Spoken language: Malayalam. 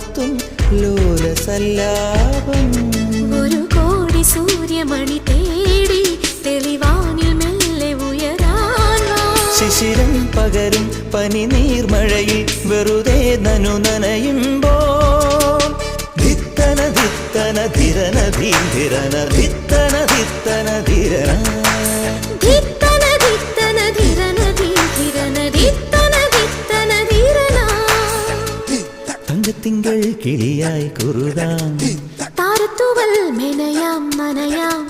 നടത്തും ലോലസല്ലാപം. ഒരു കോടി സൂര്യമണി തേടി തെളിവാനിൽ മെല്ലെ ഉയരാൻ ശിശിരം പകരും പനി നീർമഴയിൽ വെറുതെ നനു നനയുമ്പോൾ ധിത്തന ധിത്തന ധിരന ധീരന ധിത്തന ധിത്തന ധിരന ധിത്തന ധിത്തന ധിരന ധിരന ധിത്തന ധിത്തന ധിരന. തങ്കത്തിങ്കൾ കിളിയായി കുറുതാം താരത്തുവൽ മെനയാം നനയാം